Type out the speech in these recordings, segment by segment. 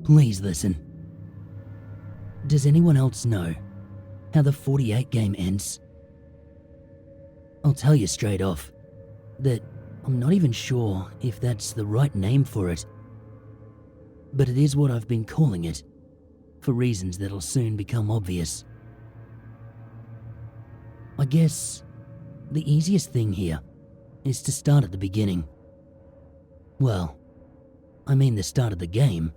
Please listen. Does anyone else know how the 48 game ends? I'll tell you straight off that I'm not even sure if that's the right name for it, but it is what I've been calling it for reasons that'll soon become obvious. I guess the easiest thing here is to start at the beginning. Well, I mean the start of the game,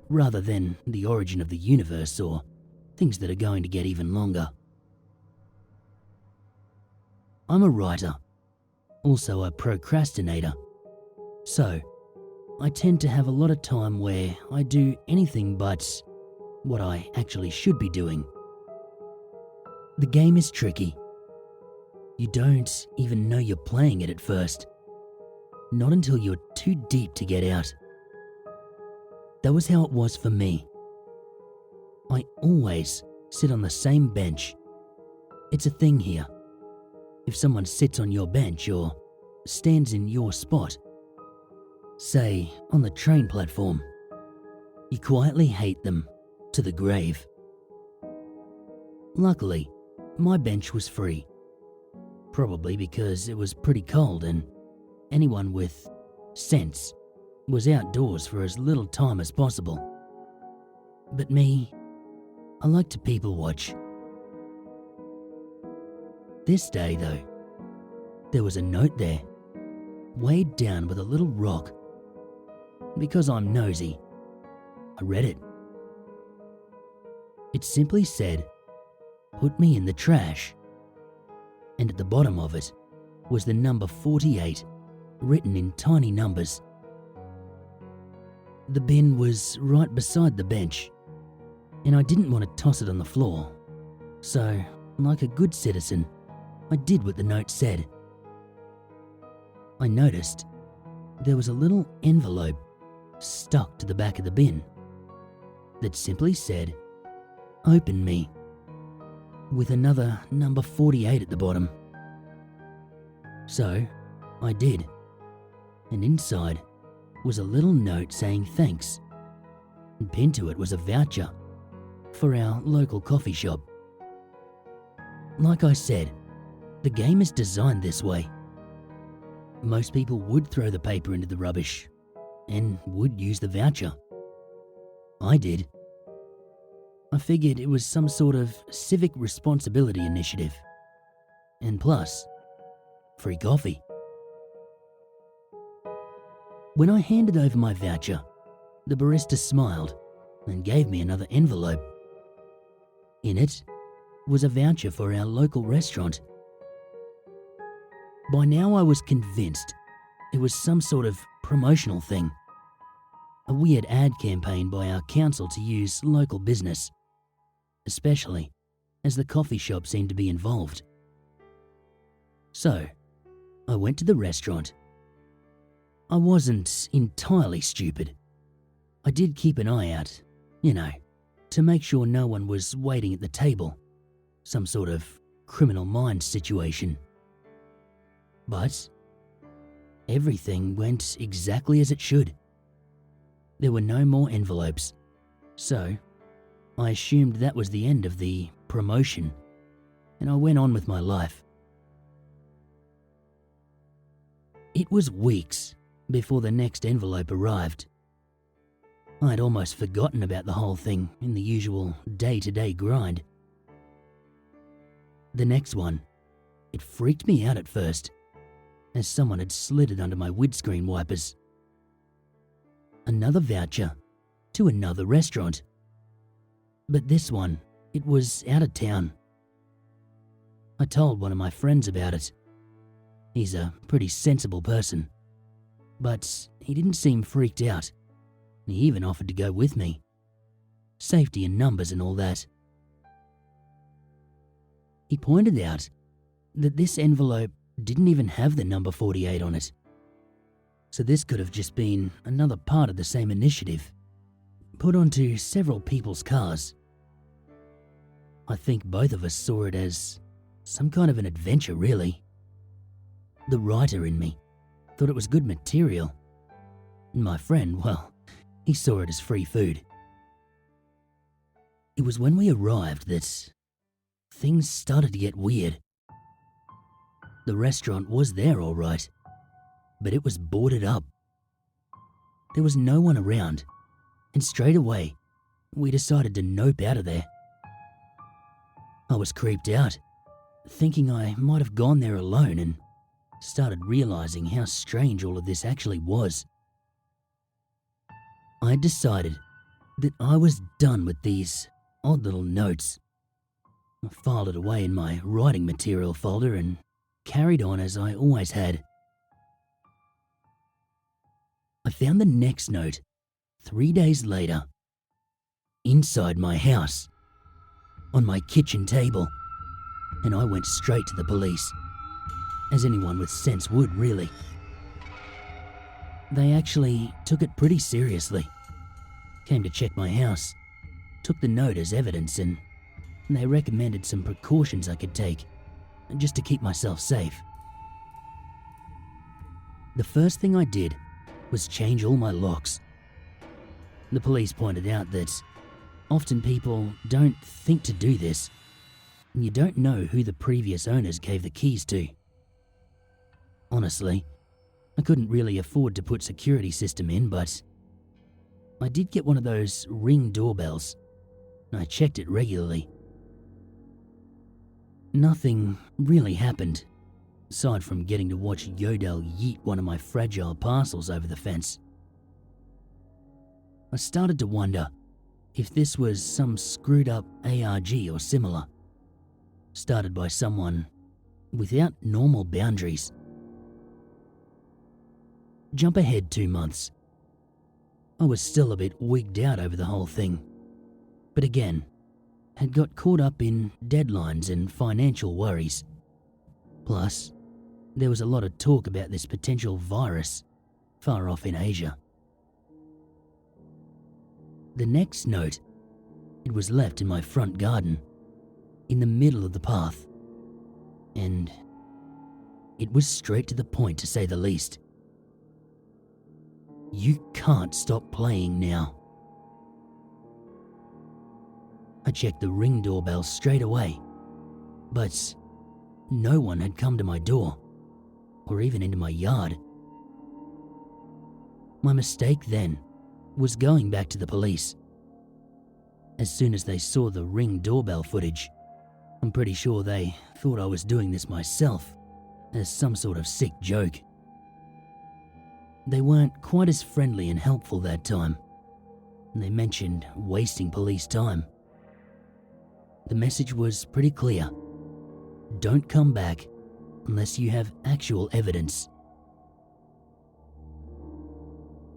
rather than the origin of the universe or things that are going to get even longer. I'm a writer, also a procrastinator, so I tend to have a lot of time where I do anything but what I actually should be doing. The game is tricky. You don't even know you're playing it at first, not until you're too deep to get out. That was how it was for me. I always sit on the same bench. It's a thing here. If someone sits on your bench or stands in your spot, say on the train platform, you quietly hate them to the grave. Luckily, my bench was free, probably because it was pretty cold and anyone with sense was outdoors for as little time as possible. But me, I like to people watch. This day, though, there was a note there, weighed down with a little rock. Because I'm nosy, I read it. It simply said, "Put me in the trash." And at the bottom of it was the number 48, written in tiny numbers. The bin was right beside the bench, and I didn't want to toss it on the floor. So, like a good citizen, I did what the note said. I noticed there was a little envelope stuck to the back of the bin that simply said, "Open me," with another number 48 at the bottom. So, I did, and inside was a little note saying thanks, and pinned to it was a voucher for our local coffee shop. Like I said, the game is designed this way. Most people would throw the paper into the rubbish and would use the voucher. I did. I figured it was some sort of civic responsibility initiative. And plus, free coffee. When I handed over my voucher, the barista smiled and gave me another envelope. In it was a voucher for our local restaurant. By now I was convinced it was some sort of promotional thing. A weird ad campaign by our council to use local business, especially as the coffee shop seemed to be involved. So, I went to the restaurant. I wasn't entirely stupid. I did keep an eye out, to make sure no one was waiting at the table, some sort of Criminal Minds situation. But everything went exactly as it should. There were no more envelopes, so I assumed that was the end of the promotion, and I went on with my life. It was weeks before the next envelope arrived. I'd almost forgotten about the whole thing in the usual day-to-day grind. The next one, it freaked me out at first, as someone had slid it under my windscreen wipers. Another voucher to another restaurant. But this one, it was out of town. I told one of my friends about it. He's a pretty sensible person, but he didn't seem freaked out. He even offered to go with me. Safety in numbers and all that. He pointed out that this envelope didn't even have the number 48 on it. So this could have just been another part of the same initiative, put onto several people's cars. I think both of us saw it as some kind of an adventure, really. The writer in me thought it was good material. My friend, well, he saw it as free food. It was when we arrived that things started to get weird. The restaurant was there all right, but it was boarded up. There was no one around, and straight away, we decided to nope out of there. I was creeped out, thinking I might have gone there alone, and started realizing how strange all of this actually was. I decided that I was done with these odd little notes. I filed it away in my writing material folder and carried on as I always had. I found the next note 3 days later, inside my house, on my kitchen table, and I went straight to the police, as anyone with sense would really. They actually took it pretty seriously, came to check my house, took the note as evidence, and they recommended some precautions I could take just to keep myself safe. The first thing I did was change all my locks. The police pointed out that often people don't think to do this, and you don't know who the previous owners gave the keys to. Honestly, I couldn't really afford to put security system in, but I did get one of those Ring doorbells, and I checked it regularly. Nothing really happened, aside from getting to watch Yodel yeet one of my fragile parcels over the fence. I started to wonder if this was some screwed up ARG or similar, started by someone without normal boundaries. Jump ahead 2 months. I was still a bit wigged out over the whole thing, but again, had got caught up in deadlines and financial worries. Plus, there was a lot of talk about this potential virus far off in Asia. The next note, it was left in my front garden, in the middle of the path, and it was straight to the point, to say the least. You can't stop playing now. I checked the Ring doorbell straight away, but no one had come to my door, or even into my yard. My mistake then was going back to the police. As soon as they saw the Ring doorbell footage, I'm pretty sure they thought I was doing this myself, as some sort of sick joke. They weren't quite as friendly and helpful that time, and they mentioned wasting police time. The message was pretty clear. Don't come back unless you have actual evidence.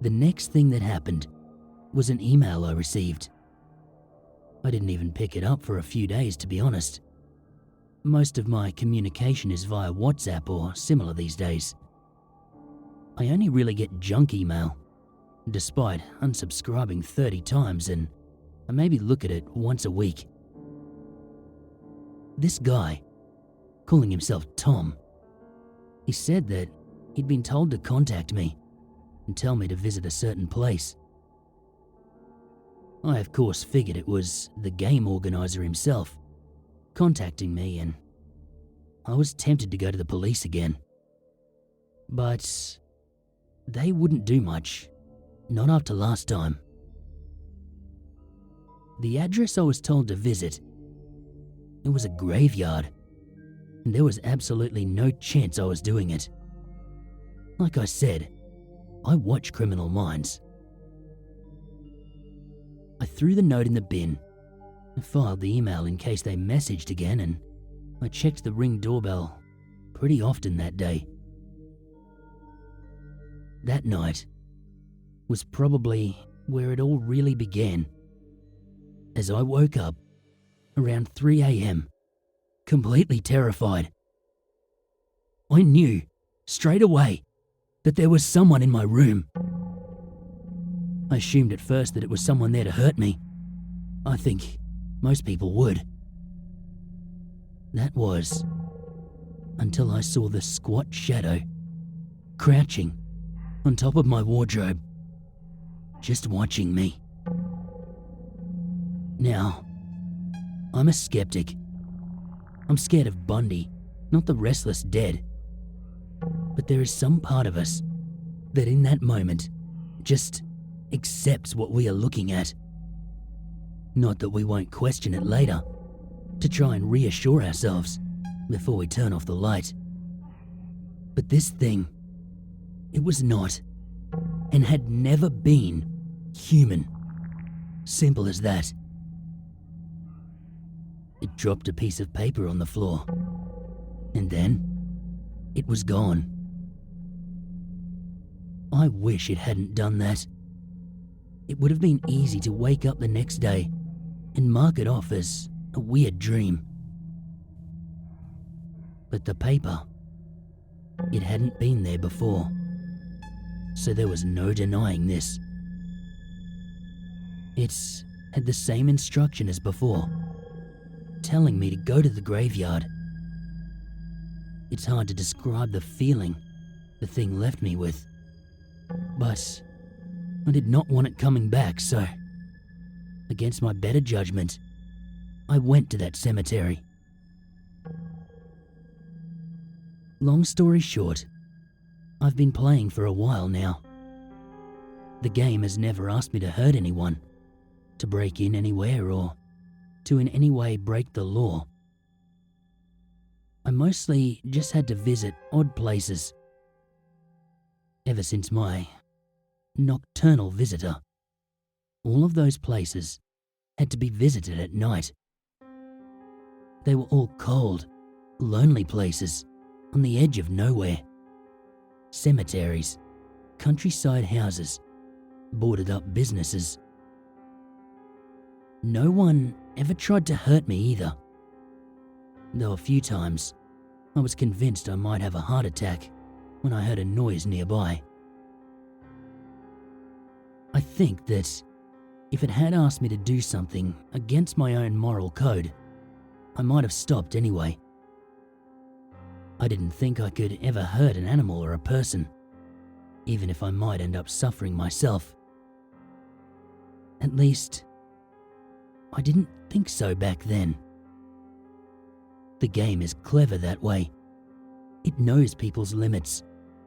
The next thing that happened was an email I received. I didn't even pick it up for a few days, to be honest. Most of my communication is via WhatsApp or similar these days. I only really get junk email, despite unsubscribing 30 times, and I maybe look at it once a week. This guy, calling himself Tom, he said that he'd been told to contact me and tell me to visit a certain place. I of course figured it was the game organizer himself contacting me, and I was tempted to go to the police again. But they wouldn't do much, not after last time. The address I was told to visit, it was a graveyard, and there was absolutely no chance I was doing it. Like I said, I watch Criminal Minds. I threw the note in the bin, and filed the email in case they messaged again, and I checked the Ring doorbell pretty often that day. That night was probably where it all really began, as I woke up around 3 a.m, completely terrified. I knew straight away that there was someone in my room. I assumed at first that it was someone there to hurt me. I think most people would. That was until I saw the squat shadow crouching on top of my wardrobe. just watching me. Now, I'm a skeptic. I'm scared of Bundy, not the restless dead. But there is some part of us that in that moment just accepts what we are looking at. Not that we won't question it later, to try and reassure ourselves before we turn off the light. But this thing, it was not, and had never been, human. Simple as that. It dropped a piece of paper on the floor, and then it was gone. I wish it hadn't done that. It would have been easy to wake up the next day and mark it off as a weird dream. But the paper, it hadn't been there before, so there was no denying this. It's had the same instruction as before, telling me to go to the graveyard. It's hard to describe the feeling the thing left me with, but I did not want it coming back, so against my better judgment, I went to that cemetery. Long story short, I've been playing for a while now. The game has never asked me to hurt anyone, to break in anywhere, or to in any way break the law. I mostly just had to visit odd places. Ever since my nocturnal visitor, all of those places had to be visited at night. They were all cold, lonely places on the edge of nowhere. Cemeteries, countryside houses, boarded up businesses. No one ever tried to hurt me either, though a few times I was convinced I might have a heart attack when I heard a noise nearby. I think that if it had asked me to do something against my own moral code, I might have stopped anyway. I didn't think I could ever hurt an animal or a person, even if I might end up suffering myself. At least, I didn't think so back then. The game is clever that way. It knows people's limits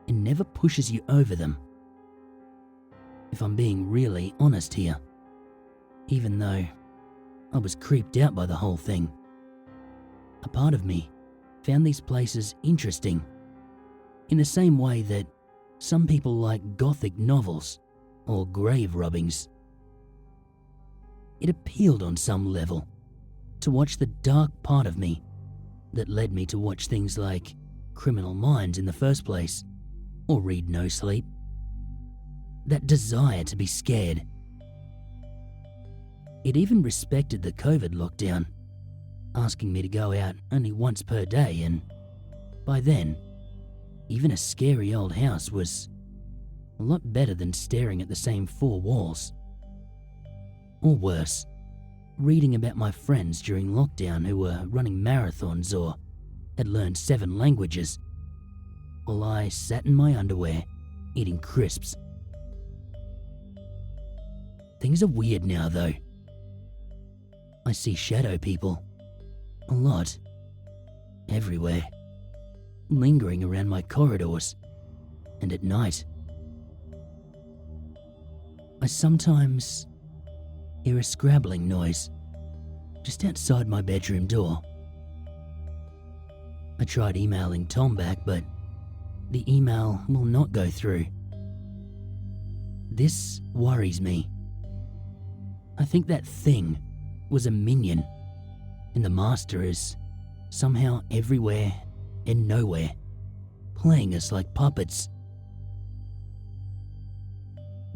and never pushes you over them. If I'm being really honest here, even though I was creeped out by the whole thing, a part of me found these places interesting, in the same way that some people like gothic novels or grave robbings. It appealed on some level to watch the dark part of me that led me to watch things like Criminal Minds in the first place, or read No Sleep. That desire to be scared. It even respected the COVID lockdown, asking me to go out only once per day, and by then, even a scary old house was a lot better than staring at the same four walls. Or worse, reading about my friends during lockdown who were running marathons or had learned 7 languages, while I sat in my underwear eating crisps. Things are weird now though. I see shadow people. A lot. Everywhere. Lingering around my corridors. And at night. I sometimes hear a scrabbling noise just outside my bedroom door. I tried emailing Tom back, but the email will not go through. This worries me. I think that thing was a minion, and the master is somehow everywhere and nowhere, playing us like puppets.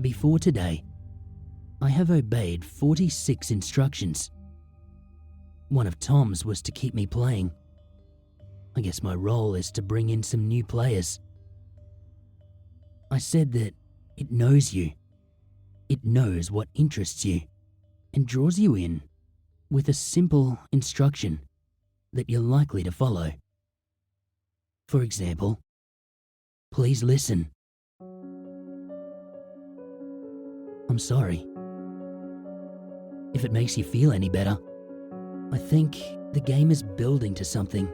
Before today, I have obeyed 46 instructions. One of Tom's was to keep me playing. I guess my role is to bring in some new players. I said that it knows you. It knows what interests you and draws you in with a simple instruction that you're likely to follow. For example, please listen. I'm I'm sorry. If it makes you feel any better, I think the game is building to something.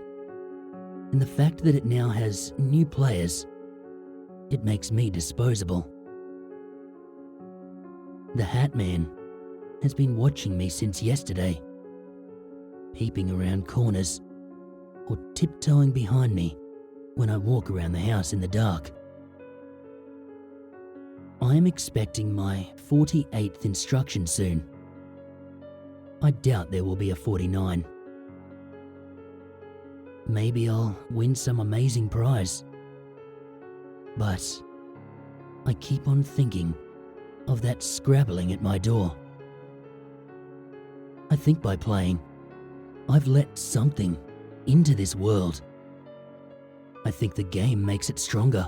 And the fact that it now has new players, it makes me disposable. The Hat Man has been watching me since yesterday, peeping around corners or tiptoeing behind me when I walk around the house in the dark. I am expecting my 48th instruction soon. I doubt there will be a 49. Maybe I'll win some amazing prize. But I keep on thinking of that scrabbling at my door. I think by playing, I've let something into this world. I think the game makes it stronger.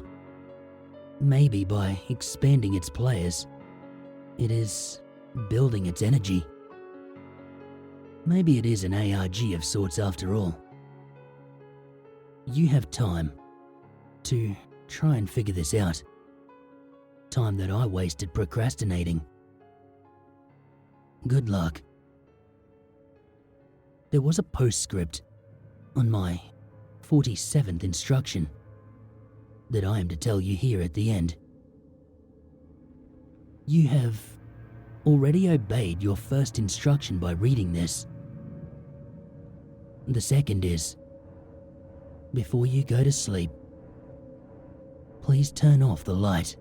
Maybe by expanding its players, it is building its energy. Maybe it is an ARG of sorts after all. You have time to try and figure this out. Time that I wasted procrastinating. Good luck. There was a postscript on my 47th instruction that I am to tell you here at the end. You have already obeyed your first instruction by reading this. The second is, before you go to sleep, please turn off the light.